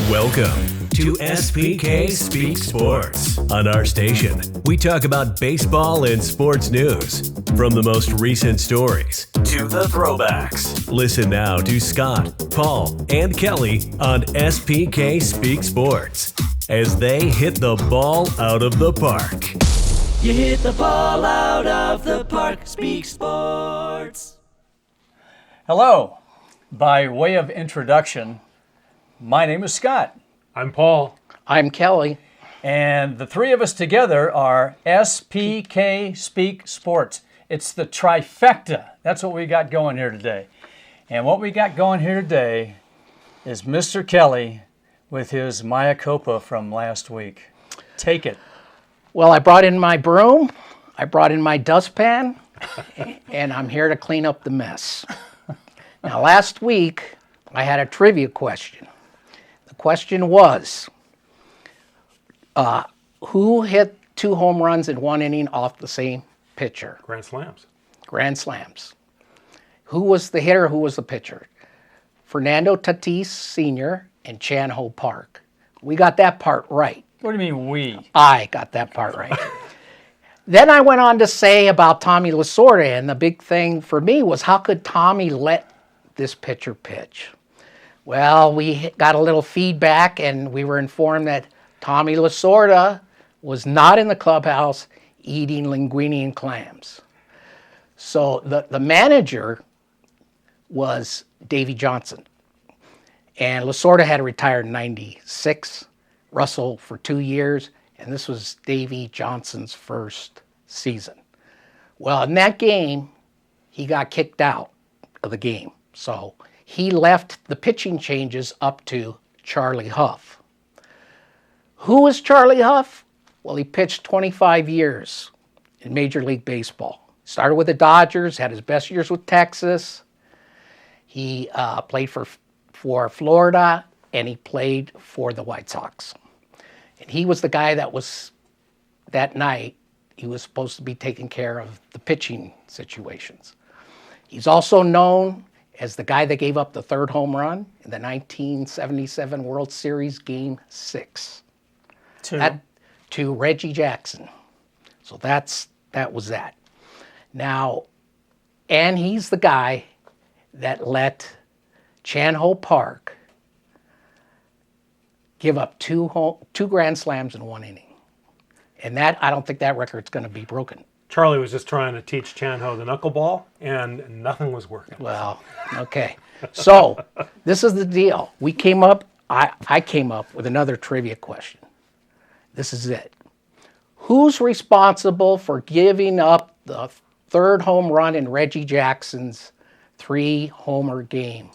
Welcome to SPK Speak Sports. On our station, we talk about baseball and sports news, from the most recent stories to the throwbacks. Listen now to Scott, Paul, and Kelly on SPK Speak Sports as they hit the ball out of the park. You hit the ball out of the park, Speak Sports. Hello. By way of introduction, my name is Scott. I'm Paul. I'm Kelly. And the three of us together are SPK Speak Sports. It's the trifecta. That's what we got going here today. And what we got going here today is Mr. Kelly with his Maya Copa from last week. Take it. Well, I brought in my broom, I brought in my dustpan, and I'm here to clean up the mess. Now, last week, I had a trivia question. The question was, who hit 2 home runs in 1 inning off the same pitcher? Grand Slams. Grand Slams. Who was the hitter, who was the pitcher? Fernando Tatis Sr. and Chan Ho Park. We got that part right. What do you mean we? I got that part right. Then I went on to say about Tommy Lasorda, and the big thing for me was how could Tommy let this pitcher pitch? Well, we got a little feedback, and we were informed that Tommy Lasorda was not in the clubhouse eating linguine and clams. So the manager was Davey Johnson, and Lasorda had retired in '96. Russell for 2 years, and this was Davey Johnson's first season. Well, in that game, he got kicked out of the game. So he left the pitching changes up to Charlie Huff. Who is Charlie Huff? Well, he pitched 25 years in Major League Baseball. Started with the Dodgers, had his best years with Texas. He played for Florida, and he played for the White Sox. And he was the guy that was, that night, he was supposed to be taking care of the pitching situations. He's also known as the guy that gave up the 3rd home run in the 1977 World Series Game 6. To Reggie Jackson. So that was that. Now, and he's the guy that let Chan Ho Park give up 2 grand slams in 1 inning. And that, I don't think that record's going to be broken. Charlie was just trying to teach Chan-Ho the knuckleball, and nothing was working. Well, okay. So, this is the deal. We came up, I came up with another trivia question. This is it. Who's responsible for giving up the 3rd home run in Reggie Jackson's 3-homer game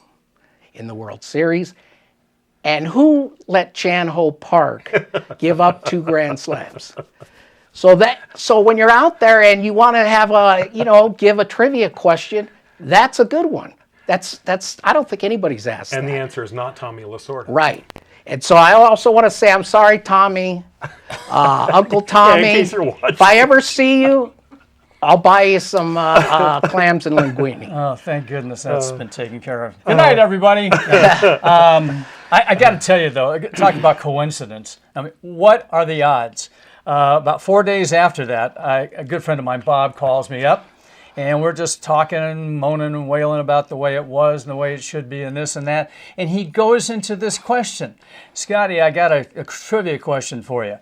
in the World Series? And who let Chan Ho Park give up 2 grand slams? So when you're out there and you want to have give a trivia question, that's a good one. That's I don't think anybody's asked And that. the answer is not Tommy Lasorda. Right. And so I also want to say I'm sorry, Tommy, Uncle Tommy. Yeah, in case you're watching. If I ever see you, I'll buy you some clams and linguine. Oh, thank goodness that's been taken care of. Good night, everybody. I got to tell you, though, talk about coincidence. I mean, what are the odds? About 4 days after that, a good friend of mine, Bob, calls me up, and we're just talking and moaning and wailing about the way it was and the way it should be and this and that. And he goes into this question. Scotty, I got a trivia question for you.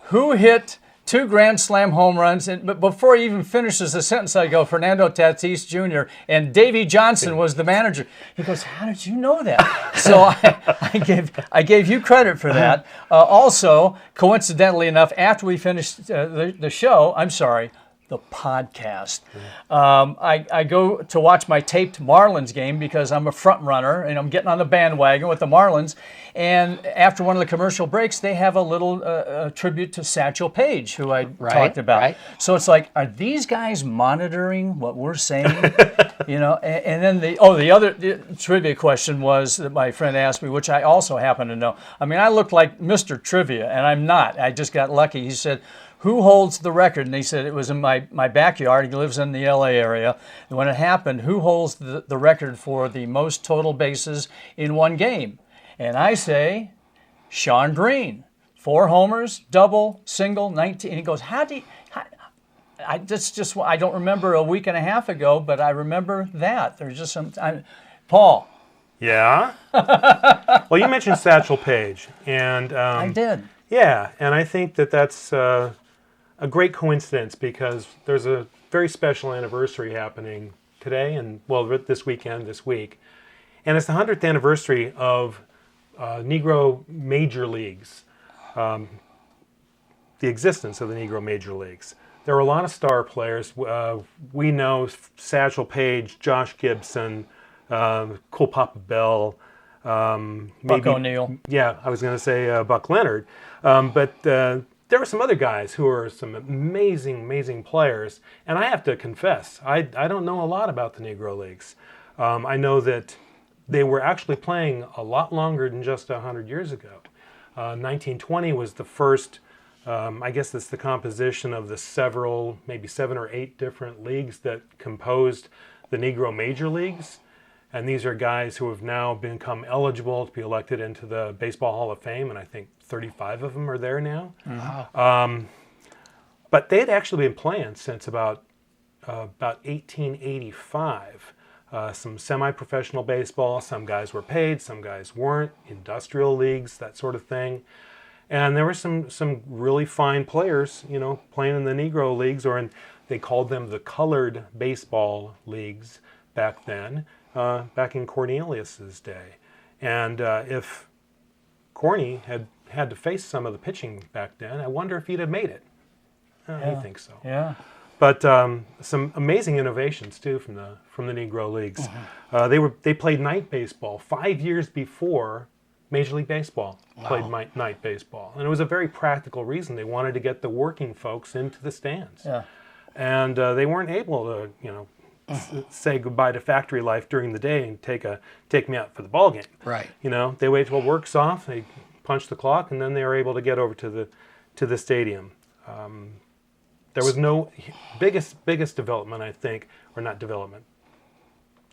Who hit 2 grand slam home runs? But before he even finishes the sentence, I go, Fernando Tatis Jr. and Davey Johnson was the manager. He goes, how did you know that? So I gave you credit for that. Also, coincidentally enough, after we finished the show, the podcast. I go to watch my taped Marlins game because I'm a front runner and I'm getting on the bandwagon with the Marlins. And after one of the commercial breaks, they have a little tribute to Satchel Paige, who I talked about. Right. So it's like, are these guys monitoring what we're saying? And then the other trivia question was that my friend asked me, which I also happen to know. I mean, I look like Mr. Trivia, and I'm not. I just got lucky. He said, who holds the record? And he said, it was in my backyard. He lives in the LA area. And when it happened, who holds the record for the most total bases in one game? And I say, Sean Green, 4 homers, double, single, 19. And he goes, I don't remember a week and a half ago, but I remember that. There's just some time. Paul. Yeah? Well, you mentioned Satchel Paige. And I did. Yeah, and I think that's a great coincidence because there's a very special anniversary happening today and, well, this week. And it's the 100th anniversary of Negro Major Leagues, the existence of the Negro Major Leagues. There were a lot of star players. We know Satchel Paige, Josh Gibson, Cool Papa Bell, Buck O'Neill. Yeah, I was going to say Buck Leonard. But there were some other guys who were some amazing players. And I have to confess, I don't know a lot about the Negro Leagues. I know that they were actually playing a lot longer than just 100 years ago. 1920 was the first, I guess it's the composition of the maybe 7 or 8 different leagues that composed the Negro Major Leagues. And these are guys who have now become eligible to be elected into the Baseball Hall of Fame, and I think 35 of them are there now. Wow. But they had actually been playing since about 1885. Some semi-professional baseball, some guys were paid, some guys weren't, industrial leagues, that sort of thing. And there were some really fine players, playing in the Negro leagues, they called them the colored baseball leagues back then. Back in Cornelius's day. And if Corny had to face some of the pitching back then, I wonder if he'd have made it. I think so. Yeah. But some amazing innovations too from the Negro Leagues. They played night baseball 5 years before Major League Baseball played night baseball, and it was a very practical reason. They wanted to get the working folks into the stands. Yeah. And they weren't able to, say goodbye to factory life during the day and take me out for the ball game. Right. They wait till work's off, they punch the clock, and then they were able to get over to the stadium. There was no biggest development, I think, or not development,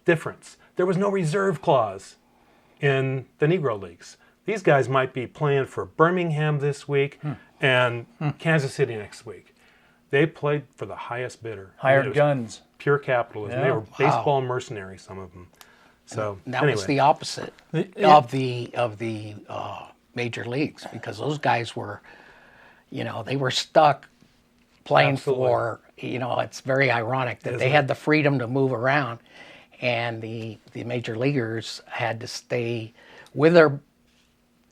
difference. There was no reserve clause in the Negro Leagues. These guys might be playing for Birmingham this week and Kansas City next week. They played for the highest bidder. Hired guns. Pure capitalism. Yeah. They were baseball mercenaries, some of them. So and that was the opposite of the major leagues, because those guys were, they were stuck playing for. It's very ironic that they had the freedom to move around, and the major leaguers had to stay with their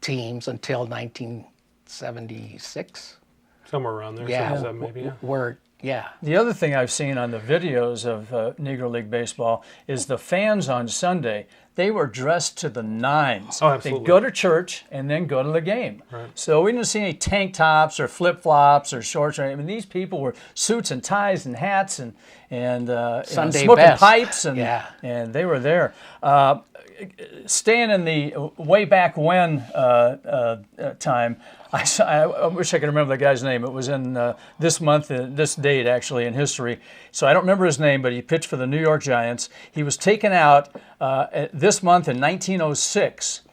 teams until 1976. Somewhere around there, yeah, maybe. Yeah. The other thing I've seen on the videos of Negro League Baseball is the fans on Sunday, they were dressed to the nines. Oh, absolutely. They'd go to church and then go to the game. Right. So we didn't see any tank tops or flip-flops or shorts. These people were suits and ties and hats and Sunday smoking best. pipes, and they were there. Staying in the way back when time, I wish I could remember the guy's name. It was in this month, this date actually in history. So I don't remember his name, but he pitched for the New York Giants. He was taken out this month in 1906.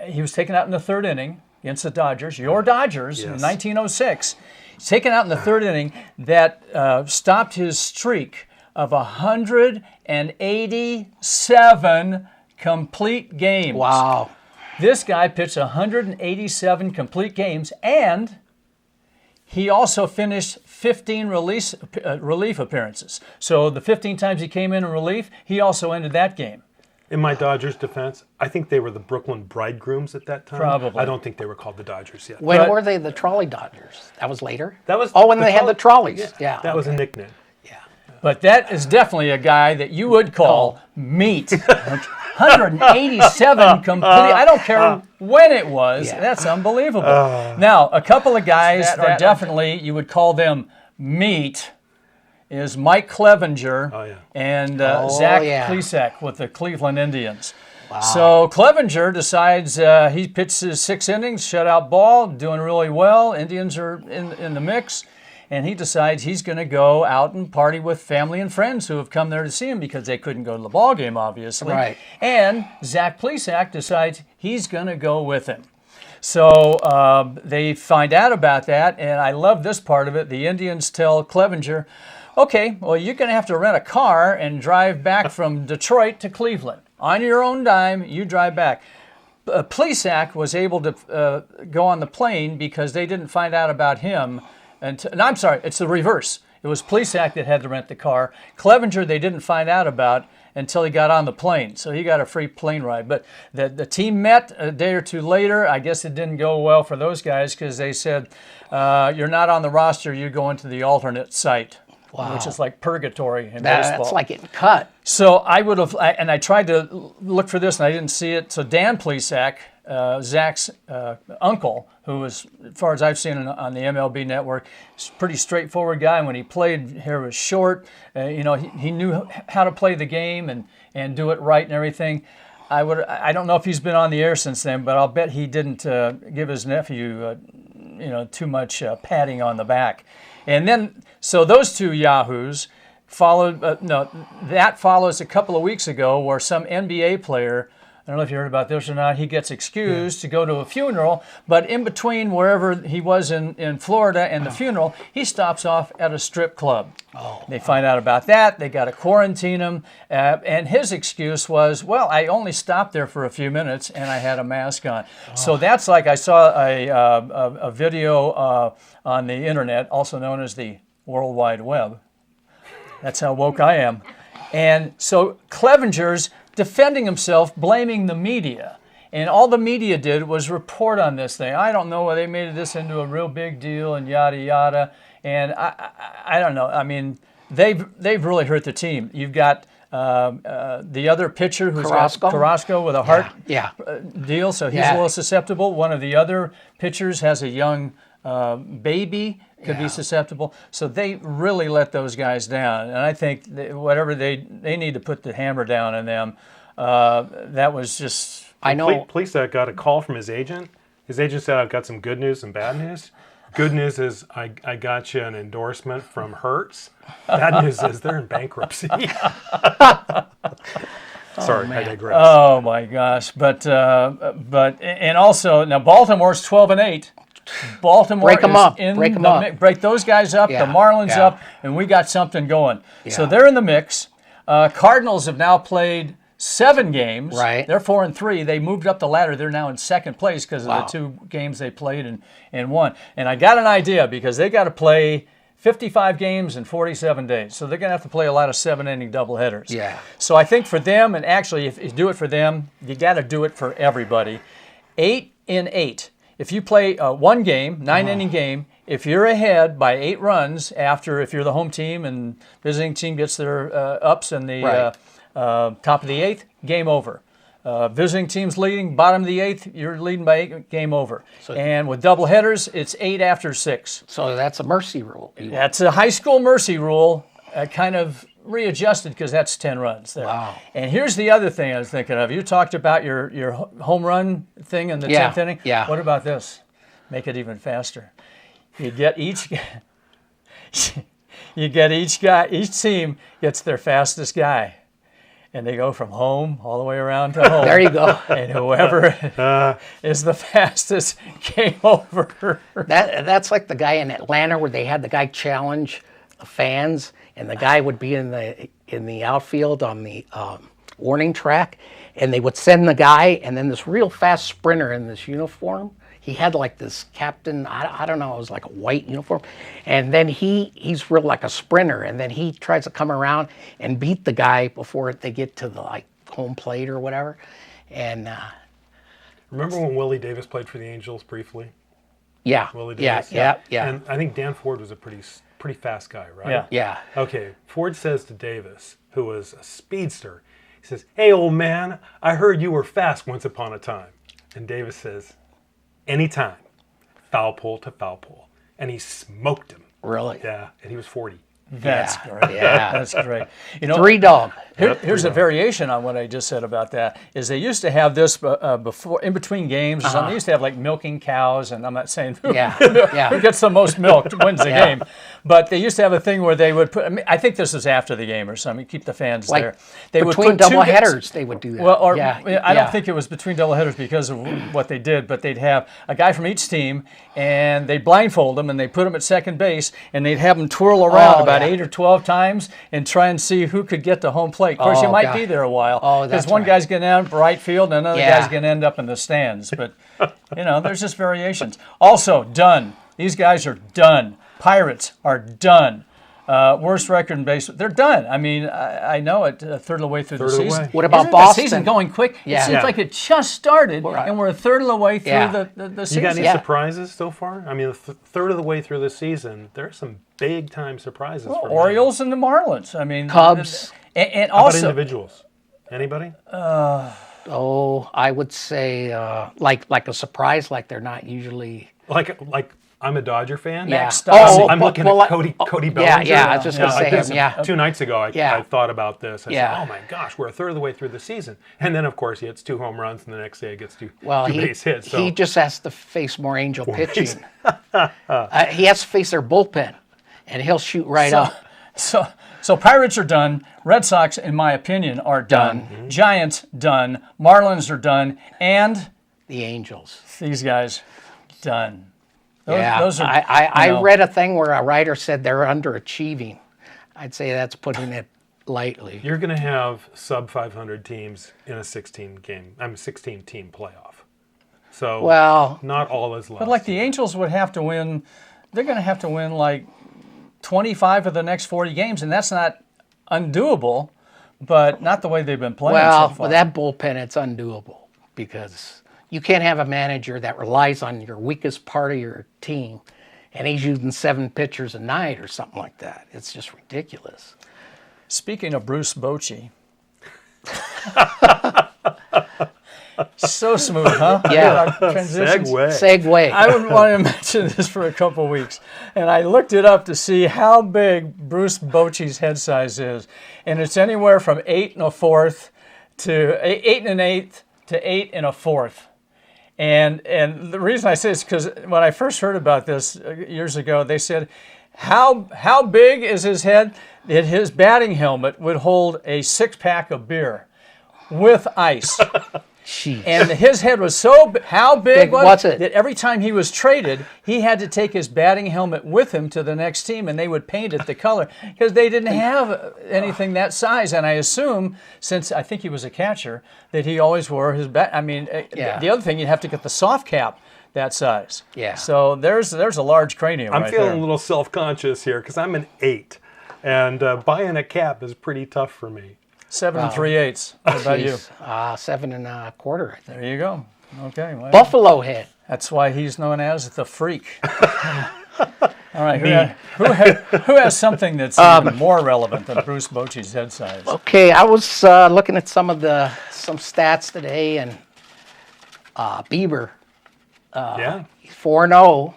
He was taken out in the third inning against the Dodgers, your Dodgers, in 1906. He's taken out in the third inning. That stopped his streak of 187 complete games. Wow. This guy pitched 187 complete games, and he also finished 15 relief appearances. So the 15 times he came in relief, he also ended that game. In my Dodgers defense, I think they were the Brooklyn Bridegrooms at that time. Probably. I don't think they were called the Dodgers yet. When were they the Trolley Dodgers? That was later? That was when they had the trolleys. Yeah. That was a nickname. Yeah. But that is definitely a guy that you would call meat. 187 complete. I don't care when it was. Yeah. That's unbelievable. Now, a couple of guys that are definitely, you would call them meat, is Mike Clevenger and Zach Plesac with the Cleveland Indians. Wow. So Clevenger decides he pitches 6 innings, shutout ball, doing really well. Indians are in the mix. and he decides he's going to go out and party with family and friends who have come there to see him because they couldn't go to the ball game, obviously. Right. And Zach Plesac decides he's going to go with him. So they find out about that, and I love this part of it. The Indians tell Clevenger, okay, well, you're going to have to rent a car and drive back from Detroit to Cleveland. On your own dime, you drive back. Plesac was able to go on the plane because they didn't find out about him. And I'm sorry, it's the reverse. It was Plesac that had to rent the car. Clevenger, they didn't find out about until he got on the plane. So he got a free plane ride. But the team met a day or two later. I guess it didn't go well for those guys because they said, you're not on the roster, you go into the alternate site. Wow. Which is like purgatory in baseball. That's like getting cut. So I would have, and I tried to look for this and I didn't see it. So Dan Plesac, Zach's uncle, who was, as far as I've seen on the MLB Network, is a pretty straightforward guy. When he played, hair was short. He knew how to play the game and do it right and everything. I don't know if he's been on the air since then, but I'll bet he didn't give his nephew, too much patting on the back. And then, so those two yahoos followed, that follows a couple of weeks ago where some NBA player, I don't know if you heard about this or not, he gets excused to go to a funeral, but in between wherever he was in Florida and the funeral, he stops off at a strip club. Oh. They find out about that, they got to quarantine him, and his excuse was, well, I only stopped there for a few minutes and I had a mask on. Oh. So that's like I saw a video on the internet, also known as the World Wide Web. That's how woke I am. And so Clevenger's defending himself, blaming the media. And all the media did was report on this thing. I don't know why they made this into a real big deal and yada, yada. And I don't know. I mean, they've really hurt the team. You've got the other pitcher who's got Carrasco with a heart deal, so he's a little susceptible. One of the other pitchers has a young baby, could be susceptible. So they really let those guys down. And I think whatever they need to put the hammer down on them. That was just... I know. Plesac got a call from his agent. His agent said, I've got some good news and bad news. Good news is I got you an endorsement from Hertz. Bad news is they're in bankruptcy. Sorry, I digress. Oh my gosh! But and also now Baltimore's 12-8. Baltimore break them up. Break those guys up. The Marlins up, and we got something going. Yeah. So they're in the mix. Cardinals have now played 7 games. Right. They're 4-3. They moved up the ladder. They're now in second place because of the 2 games they played and won. And I got an idea because they got to play 55 games in 47 days. So they're going to have to play a lot of 7-inning doubleheaders. Yeah. So I think for them, and actually if you do it for them, you got to do it for everybody. 8 in 8. If you play one game, 9-inning game, if you're ahead by 8 runs if you're the home team and visiting team gets their ups in the top of the 8th, game over. Visiting team's leading, bottom of the 8th, you're leading by 8, game over. So, and with double headers, it's 8 after 6. So that's a mercy rule. That's a high school mercy rule, kind of readjusted because that's 10 runs there. Wow. And here's the other thing I was thinking of. You talked about your home run thing in the 10th inning. Yeah. What about this? Make it even faster. You get each each team gets their fastest guy. And they go from home all the way around to home. There you go. And whoever is the fastest, game over. That's like the guy in Atlanta where they had the guy challenge the fans, and the guy would be in the outfield on the warning track, and they would send the guy, and then this real fast sprinter in this uniform. He had like this captain, I don't know, it was like a white uniform. And then he's real like a sprinter. And then he tries to come around and beat the guy before they get to the like home plate or whatever. And remember when Willie Davis played for the Angels briefly? Yeah. Willie Davis? Yeah. And I think Dan Ford was a pretty fast guy, right? Yeah. Okay, Ford says to Davis, who was a speedster, he says, "Hey, old man, I heard you were fast once upon a time." And Davis says, "Anytime, foul pole to foul pole." And he smoked him. Really? Yeah, and he was 40. That's great. Yeah. That's great. You know, Three dog. Here's a variation on what I just said about that. Is they used to have this before, in between games or something. They used to have like milking cows, and I'm not saying who gets the most milk wins the game, but they used to have a thing where they would put. I mean, I think this was after the game or something. Keep the fans Like there. They between would put double two headers, they would do that. Well, or yeah. I don't think it was between double headers because of what they did, but they'd have a guy from each team, and they'd blindfold him, and they'd put him at second base, and they'd have him twirl around about 8 or 12 times and try and see who could get to home plate. Of course, you might be there a while because one guy's going to end up right field and another guy's going to end up in the stands. But, there's just variations. Also, done. These guys are done. Pirates are done. Worst record in baseball. They're done. I mean, I know it. A third of the way through the season. What about Isn't Boston? The season going quick? Yeah. It seems like it just started, and we're a third of the way through the season. You got any surprises so far? I mean, a third of the way through the seation, there's some big time surprises. For Orioles and the Marlins. I mean, Cubs. And How about also individuals? Anybody? I would say like a surprise, like they're not usually. Like I'm a Dodger fan. Yeah. I'm looking at Cody Bellinger. Yeah, I was just going to say him. Yeah. 2 nights ago, I thought about this. I said, oh my gosh, we're a third of the way through the season. And then, of course, he hits 2 home runs, and the next day he gets two base hits. So. He just has to face more Angel pitching. He has to face their bullpen, and he'll shoot right up. So Pirates are done. Red Sox, in my opinion, are done. Mm-hmm. Giants, done. Marlins are done. And the Angels. These guys, done. Those are, I read a thing where a writer said they're underachieving. I'd say that's putting it lightly. You're going to have sub 500 teams in a 16-team playoff. So not all is lost. But like the Angels would have to win, they're going to have to win like 25 of the next 40 games, and that's not undoable, but not the way they've been playing so far. With that bullpen, it's undoable because you can't have a manager that relies on your weakest part of your team, and he's using 7 pitchers a night or something like that. It's just ridiculous. Speaking of Bruce Bochy. So smooth, huh? Yeah. Segue. I would want to mention this for a couple weeks, and I looked it up to see how big Bruce Bochy's head size is, and it's anywhere from 8 1/4 to 8 1/8 to 8 1/4. And the reason I say this is because when I first heard about this years ago, they said, how big is his head? That his batting helmet would hold a 6-pack of beer with ice. Jeez. And his head was so how big was it? That every time he was traded, he had to take his batting helmet with him to the next team, and they would paint it the color because they didn't have anything that size. And I assume, since I think he was a catcher, that he always wore his bat. I mean, the other thing, you'd have to get the soft cap that size. Yeah. So there's a large cranium. I'm right feeling there. a little self-conscious here because I'm an 8, and buying a cap is pretty tough for me. 7 3/8. What about you? 7 1/4, I think. There you go. Okay. Well, Buffalo head. that's why he's known as the freak. All right. Who has something that's even more relevant than Bruce Bochy's head size? Okay, I was looking at some stats today, and Bieber, 4-0.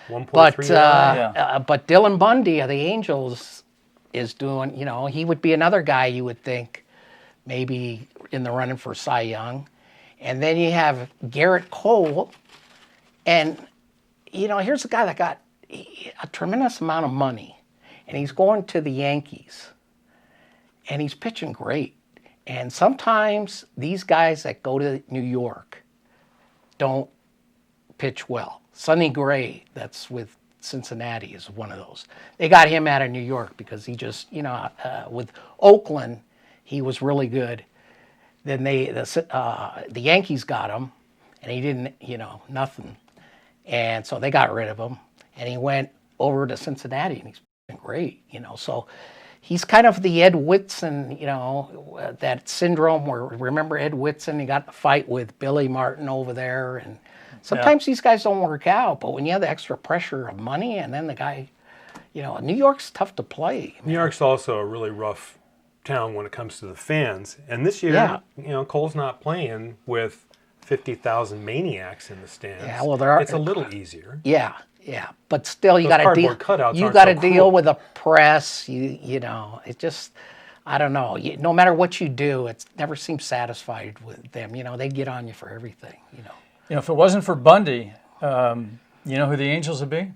1.3. But Dylan Bundy of the Angels is doing, he would be another guy you would think maybe in the running for Cy Young. And then you have Garrett Cole. And, here's a guy that got a tremendous amount of money. And he's going to the Yankees. And he's pitching great. And sometimes these guys that go to New York don't pitch well. Sonny Gray, that's with Cincinnati, is one of those. They got him out of New York because he just, with Oakland, he was really good. Then the Yankees got him, and he didn't, nothing. And so they got rid of him, and he went over to Cincinnati, and he's been great, So he's kind of the Ed Whitson, that syndrome where, remember Ed Whitson? He got in a fight with Billy Martin over there, and sometimes these guys don't work out, but when you have the extra pressure of money and then the guy, New York's tough to play. New York's also a really rough town when it comes to the fans. And this year, Cole's not playing with 50,000 maniacs in the stands. Yeah, well, there are. It's a little easier. Yeah, but still, you got to deal. cardboard cutouts You aren't got to so deal cruel. with the press. You know, it just. I don't know. No matter what you do, it never seems satisfied with them. You know, they get on you for everything. You know. If it wasn't for Bundy, you know who the Angels would be?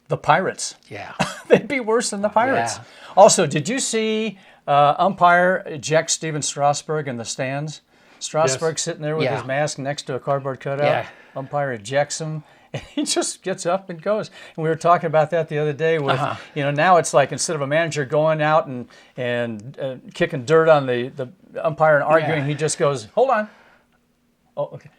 The Pirates. Yeah. They'd be worse than the Pirates. Yeah. Also, did you see umpire eject Steven Strasburg in the stands? Strasburg sitting there with Yeah. his mask next to a cardboard cutout. Yeah. Umpire ejects him. And he just gets up and goes. And we were talking about that the other day with, now it's like instead of a manager going out and kicking dirt on the umpire and arguing, he just goes, hold on. Oh, okay.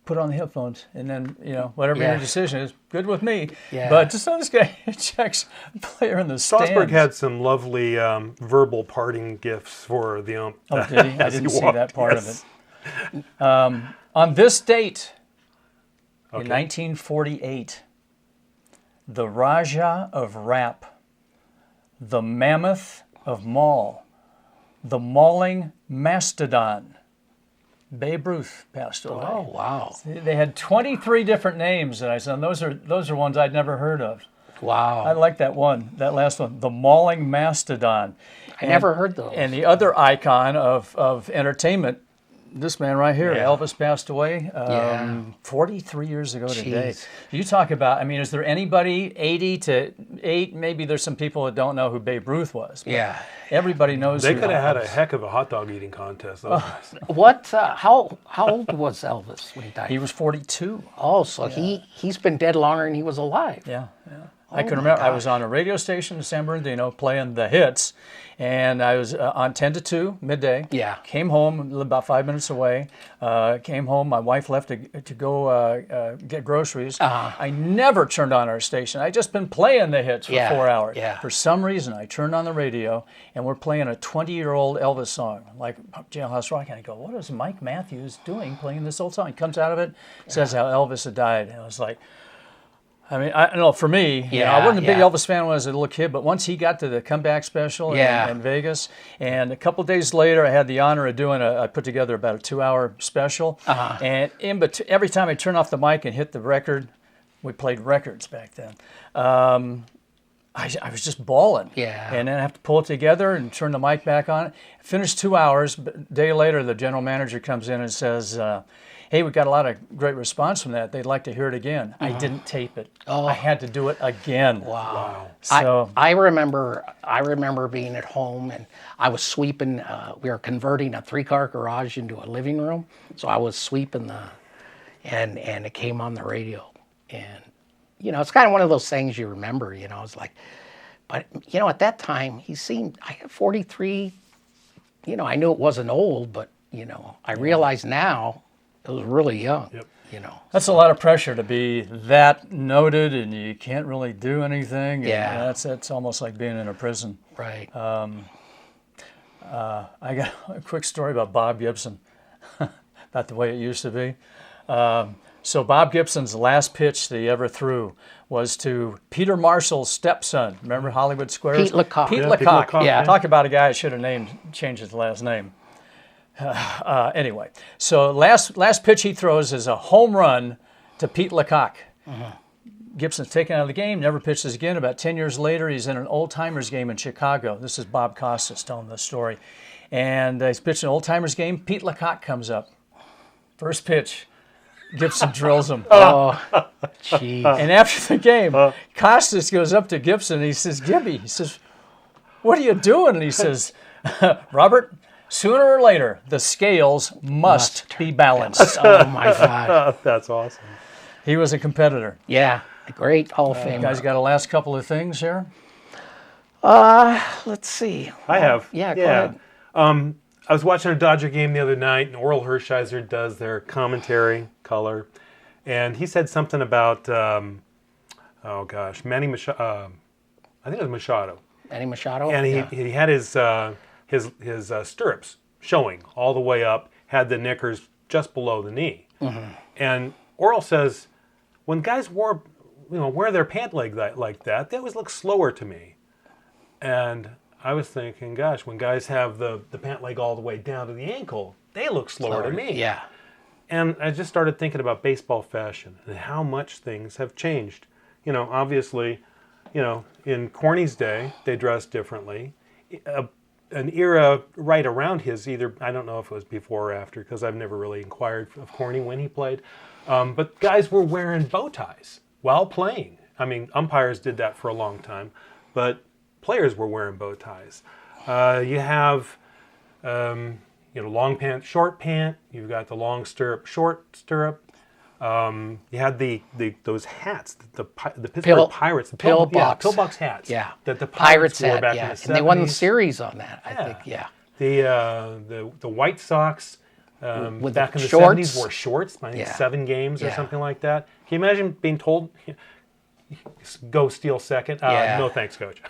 Put on the headphones, and then, whatever your decision is, good with me. Yeah. But just so this guy ejects a player in the stands. Strasburg had some lovely verbal parting gifts for the ump. Oh, did he? I as didn't he see walked, that part yes. of it. On this date, in Okay. 1948, the Raja of Rap, the Mammoth of Maul, the Mauling Mastodon, Babe Ruth passed away. Oh wow. They had 23 different names, and I said, those are ones I'd never heard of. Wow. I like that last one, the Mauling Mastodon. I never heard those. And the other icon of entertainment, this man right here, Yeah. Elvis, passed away 43 years ago today. You talk about, is there anybody 80 to 8? Maybe there's some people that don't know who Babe Ruth was. But Yeah. everybody knows They who could have had Elvis a heck of a hot dog eating contest. Those guys. What? How old was Elvis when he died? He was 42. Oh, so he's been dead longer than he was alive. Yeah. I can remember I was on a radio station in San Bernardino playing the hits, and I was on 10 to 2 midday. Yeah. Came home, lived about 5 minutes away. Came home. My wife left to go get groceries. I never turned on our station. I just been playing the hits for 4 hours. Yeah. For some reason, I turned on the radio, and we're playing a 20-year-old Elvis song, like Jailhouse Rock. And I go, what is Mike Matthews doing playing this old song? He comes out of it, says how Elvis had died. And I was like, I don't know, for me, I wasn't a big Elvis fan when I was a little kid, but once he got to the comeback special in Vegas, and a couple days later, I had the honor of I put together about a 2-hour special, and every time I turn off the mic and hit the record, we played records back then, I was just bawling. Yeah. And then I have to pull it together and turn the mic back on. Finished 2 hours, but a day later, the general manager comes in and says, hey, we got a lot of great response from that. They'd like to hear it again. I didn't tape it. I had to do it again. Wow. So I remember being at home, and I was sweeping. We were converting a 3-car garage into a living room, so I was sweeping and it came on the radio, and it's kind of one of those things you remember. It's like, but at that time he seemed 43. I knew it wasn't old, but I realize now it was really young. Yep. that's a lot of pressure to be that noted, and you can't really do anything. Yeah. And that's almost like being in a prison. Right. I got a quick story about Bob Gibson, about the way it used to be. So Bob Gibson's last pitch that he ever threw was to Peter Marshall's stepson. Remember Hollywood Squares? Pete Lecoq. Pete Yeah, Lecoq. Pete Lecoq, yeah. Talk about a guy that should have changed his last name. Anyway, so last pitch he throws is a home run to Pete Lecoq. Gibson's taken out of the game, never pitches again. About 10 years later, he's in an old-timers game in Chicago. This is Bob Costas telling the story. And he's pitching an old-timers game. Pete Lecoq comes up. First pitch, Gibson drills him. Oh, jeez. And after the game, Costas goes up to Gibson and he says, Gibby, he says, what are you doing? And he says, Robert, sooner or later, the scales must be balanced. Oh my God. That's awesome. He was a competitor. Yeah, a great Hall of Famer. Guys, got a last couple of things here? Let's see. I have. Yeah, go ahead. I was watching a Dodger game the other night, and Oral Hershiser does their commentary color, and he said something about, Manny Machado. I think it was Machado. Manny Machado. And Yeah. he had his stirrups showing all the way up, had the knickers just below the knee. And Oral says, when guys wear their pant leg like that, they always look slower to me. And I was thinking, gosh, when guys have the pant leg all the way down to the ankle, they look slower to me. Yeah. And I just started thinking about baseball fashion and how much things have changed. Obviously, in Corny's day, they dressed differently. An era right around his, either, I don't know if it was before or after, because I've never really inquired of Corny when he played, but guys were wearing bow ties while playing. I mean, umpires did that for a long time, but players were wearing bow ties. You have, long pant, short pant. You've got the long stirrup, short stirrup. You had those hats, the Pittsburgh Pirates, the pillbox hats. Yeah, that the Pirates wore back in the 70s. And they won the series on that. I think. Yeah. The White Sox With back in the shorts. 70s wore shorts. I think Yeah. 7 games or Yeah. something like that. Can you imagine being told, go steal second? Yeah. No thanks, coach.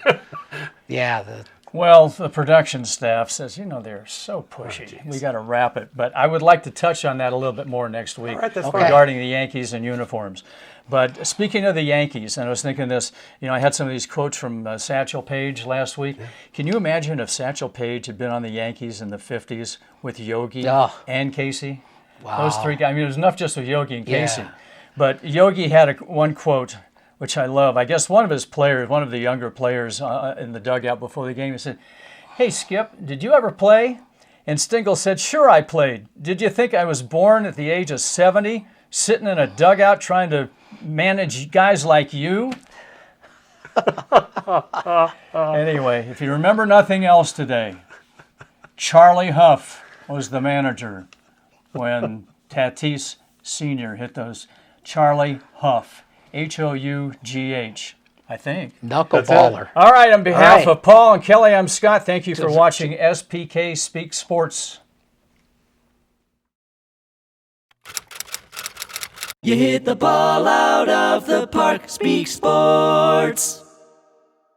Yeah. Well, the production staff says, they're so pushy. We got to wrap it. But I would like to touch on that a little bit more next week All right, that's fine. regarding the Yankees and uniforms. But speaking of the Yankees, and I was thinking this, I had some of these quotes from Satchel Paige last week. Yeah. Can you imagine if Satchel Paige had been on the Yankees in the 50s with Yogi and Casey? Wow. Those 3 guys. I mean, there's enough just with Yogi and Casey. Yeah. But Yogi had one quote, which I love. I guess one of his players, one of the younger players in the dugout before the game, he said, "Hey, Skip, did you ever play?" And Stingle said, "Sure, I played. Did you think I was born at the age of 70, sitting in a dugout trying to manage guys like you?" Anyway, if you remember nothing else today, Charlie Huff was the manager when Tatis Sr. hit those. Charlie Huff. H-O-U-G-H, I think. Knuckleballer. All right, on behalf of Paul and Kelly, I'm Scott. Thank you for watching SPK Speak Sports. You hit the ball out of the park, Speak Sports.